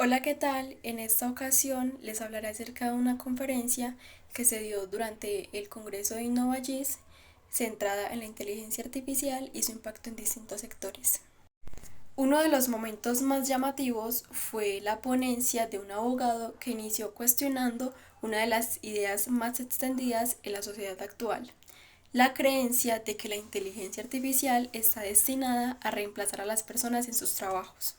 Hola, ¿qué tal? En esta ocasión les hablaré acerca de una conferencia que se dio durante el Congreso de InnovaGIS, centrada en la inteligencia artificial y su impacto en distintos sectores. Uno de los momentos más llamativos fue la ponencia de un abogado que inició cuestionando una de las ideas más extendidas en la sociedad actual, la creencia de que la inteligencia artificial está destinada a reemplazar a las personas en sus trabajos.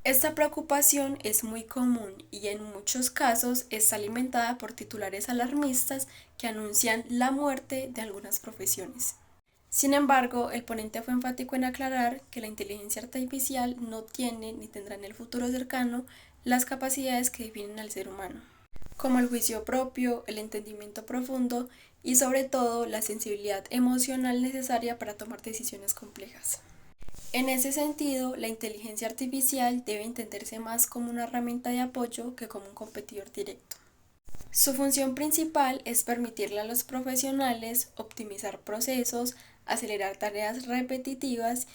Esta preocupación es muy común y en muchos casos está alimentada por titulares alarmistas que anuncian la muerte de algunas profesiones. Sin embargo, el ponente fue enfático en aclarar que la inteligencia artificial no tiene ni tendrá en el futuro cercano las capacidades que definen al ser humano, como el juicio propio, el entendimiento profundo y sobre todo la sensibilidad emocional necesaria para tomar decisiones complejas. En ese sentido, la inteligencia artificial debe entenderse más como una herramienta de apoyo que como un competidor directo. Su función principal es permitirle a los profesionales optimizar procesos, acelerar tareas repetitivas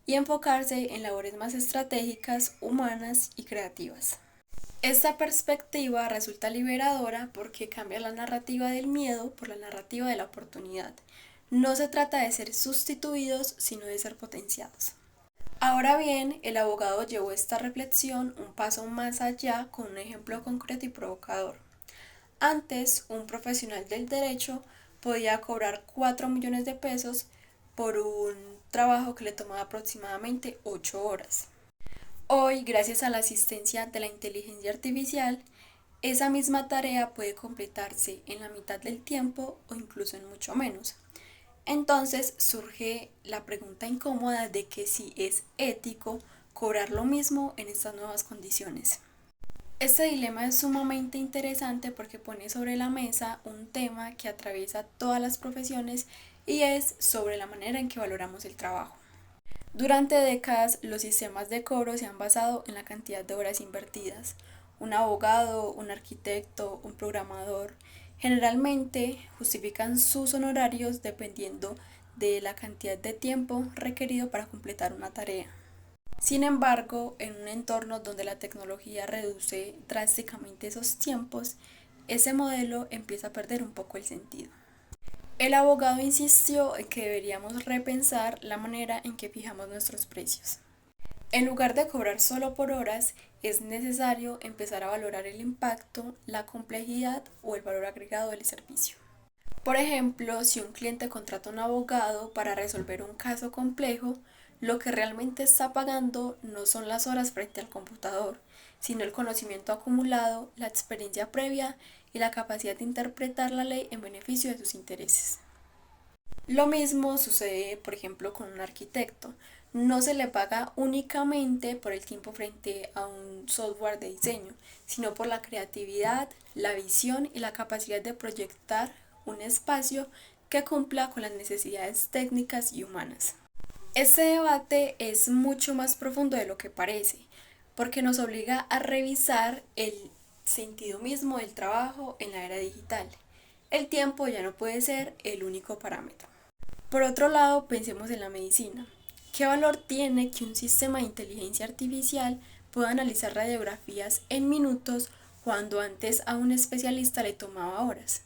y enfocarse en labores más estratégicas, humanas y creativas. Esta perspectiva resulta liberadora porque cambia la narrativa del miedo por la narrativa de la oportunidad. No se trata de ser sustituidos, sino de ser potenciados. Ahora bien, el abogado llevó esta reflexión un paso más allá con un ejemplo concreto y provocador. Antes, un profesional del derecho podía cobrar 4 millones de pesos por un trabajo que le tomaba aproximadamente 8 horas. Hoy, gracias a la asistencia de la inteligencia artificial, esa misma tarea puede completarse en la mitad del tiempo o incluso en mucho menos. Entonces surge la pregunta incómoda de que si es ético cobrar lo mismo en estas nuevas condiciones. Este dilema es sumamente interesante porque pone sobre la mesa un tema que atraviesa todas las profesiones y es sobre la manera en que valoramos el trabajo. Durante décadas, los sistemas de cobro se han basado en la cantidad de horas invertidas. Un abogado, un arquitecto, un programador, generalmente justifican sus honorarios dependiendo de la cantidad de tiempo requerido para completar una tarea. Sin embargo, en un entorno donde la tecnología reduce drásticamente esos tiempos, ese modelo empieza a perder un poco el sentido. El abogado insistió en que deberíamos repensar la manera en que fijamos nuestros precios. En lugar de cobrar solo por horas, es necesario empezar a valorar el impacto, la complejidad o el valor agregado del servicio. Por ejemplo, si un cliente contrata a un abogado para resolver un caso complejo, lo que realmente está pagando no son las horas frente al computador, sino el conocimiento acumulado, la experiencia previa y la capacidad de interpretar la ley en beneficio de sus intereses. Lo mismo sucede, por ejemplo, con un arquitecto. No se le paga únicamente por el tiempo frente a un software de diseño, sino por la creatividad, la visión y la capacidad de proyectar un espacio que cumpla con las necesidades técnicas y humanas. Este debate es mucho más profundo de lo que parece, porque nos obliga a revisar el sentido mismo del trabajo en la era digital. El tiempo ya no puede ser el único parámetro. Por otro lado, pensemos en la medicina. ¿Qué valor tiene que un sistema de inteligencia artificial pueda analizar radiografías en minutos cuando antes a un especialista le tomaba horas?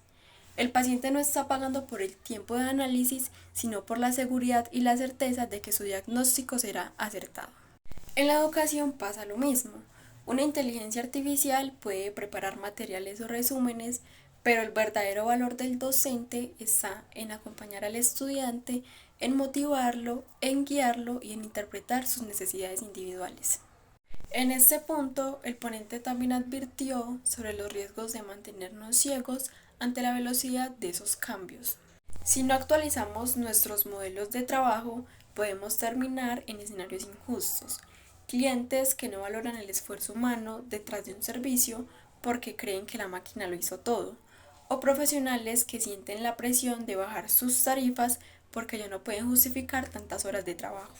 El paciente no está pagando por el tiempo de análisis, sino por la seguridad y la certeza de que su diagnóstico será acertado. En la educación pasa lo mismo. Una inteligencia artificial puede preparar materiales o resúmenes, pero el verdadero valor del docente está en acompañar al estudiante, en motivarlo, en guiarlo y en interpretar sus necesidades individuales. En este punto, el ponente también advirtió sobre los riesgos de mantenernos ciegos ante la velocidad de esos cambios. Si no actualizamos nuestros modelos de trabajo, podemos terminar en escenarios injustos. Clientes que no valoran el esfuerzo humano detrás de un servicio porque creen que la máquina lo hizo todo. O profesionales que sienten la presión de bajar sus tarifas porque ya no pueden justificar tantas horas de trabajo.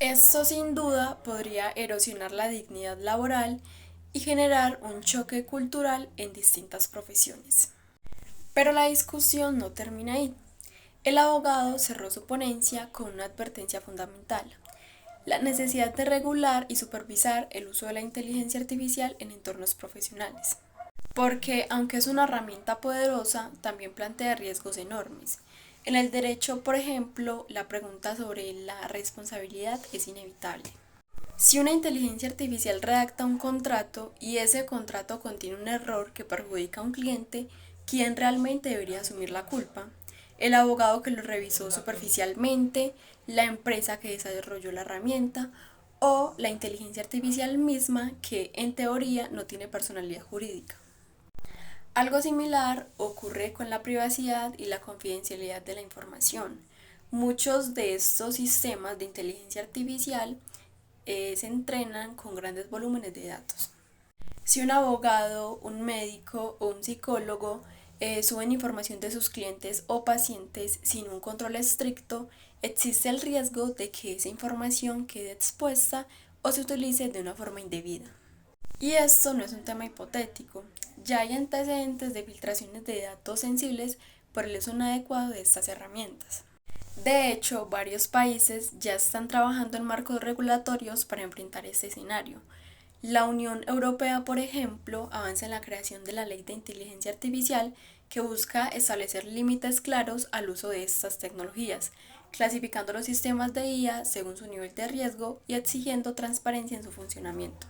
Esto sin duda podría erosionar la dignidad laboral y generar un choque cultural en distintas profesiones. Pero la discusión no termina ahí. El abogado cerró su ponencia con una advertencia fundamental. la necesidad de regular y supervisar el uso de la inteligencia artificial en entornos profesionales. Porque, aunque es una herramienta poderosa, también plantea riesgos enormes. En el derecho, por ejemplo, la pregunta sobre la responsabilidad es inevitable. Si una inteligencia artificial redacta un contrato y ese contrato contiene un error que perjudica a un cliente, ¿quién realmente debería asumir la culpa? ¿El abogado que lo revisó superficialmente, la empresa que desarrolló la herramienta o la inteligencia artificial misma que en teoría no tiene personalidad jurídica? Algo similar ocurre con la privacidad y la confidencialidad de la información. Muchos de estos sistemas de inteligencia artificial se entrenan con grandes volúmenes de datos. Si un abogado, un médico o un psicólogo suben información de sus clientes o pacientes sin un control estricto, existe el riesgo de que esa información quede expuesta o se utilice de una forma indebida. Y esto no es un tema hipotético, ya hay antecedentes de filtraciones de datos sensibles por el uso inadecuado de estas herramientas. De hecho, varios países ya están trabajando en marcos regulatorios para enfrentar este escenario. La Unión Europea, por ejemplo, avanza en la creación de la Ley de Inteligencia Artificial que busca establecer límites claros al uso de estas tecnologías, clasificando los sistemas de IA según su nivel de riesgo y exigiendo transparencia en su funcionamiento.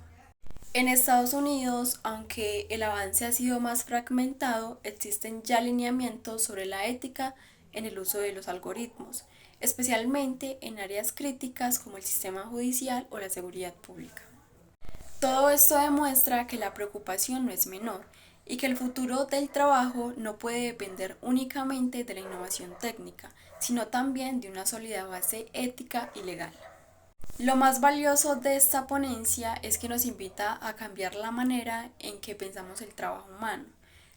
En Estados Unidos, aunque el avance ha sido más fragmentado, existen ya lineamientos sobre la ética en el uso de los algoritmos, especialmente en áreas críticas como el sistema judicial o la seguridad pública. Todo esto demuestra que la preocupación no es menor y que el futuro del trabajo no puede depender únicamente de la innovación técnica, sino también de una sólida base ética y legal. Lo más valioso de esta ponencia es que nos invita a cambiar la manera en que pensamos el trabajo humano.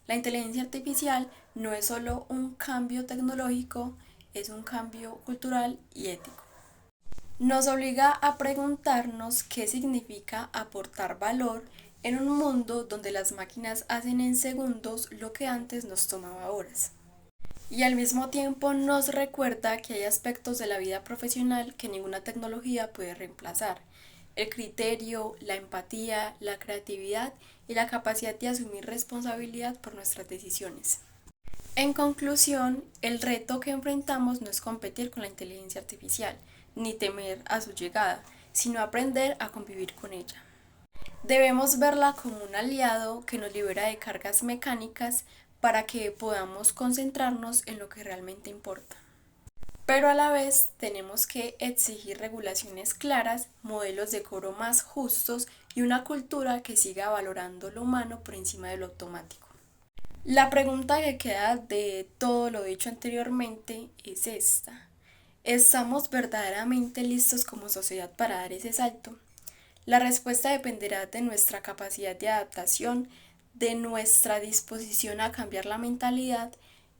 La inteligencia artificial no es solo un cambio tecnológico, es un cambio cultural y ético. Nos obliga a preguntarnos qué significa aportar valor en un mundo donde las máquinas hacen en segundos lo que antes nos tomaba horas. Y al mismo tiempo nos recuerda que hay aspectos de la vida profesional que ninguna tecnología puede reemplazar. El criterio, la empatía, la creatividad y la capacidad de asumir responsabilidad por nuestras decisiones. En conclusión, el reto que enfrentamos no es competir con la inteligencia artificial, ni temer a su llegada, sino aprender a convivir con ella. Debemos verla como un aliado que nos libera de cargas mecánicas para que podamos concentrarnos en lo que realmente importa. Pero a la vez tenemos que exigir regulaciones claras, modelos de cobro más justos y una cultura que siga valorando lo humano por encima de lo automático. La pregunta que queda de todo lo dicho anteriormente es esta: ¿estamos verdaderamente listos como sociedad para dar ese salto? La respuesta dependerá de nuestra capacidad de adaptación, de nuestra disposición a cambiar la mentalidad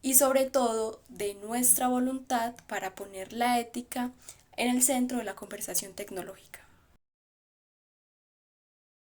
y sobre todo de nuestra voluntad para poner la ética en el centro de la conversación tecnológica.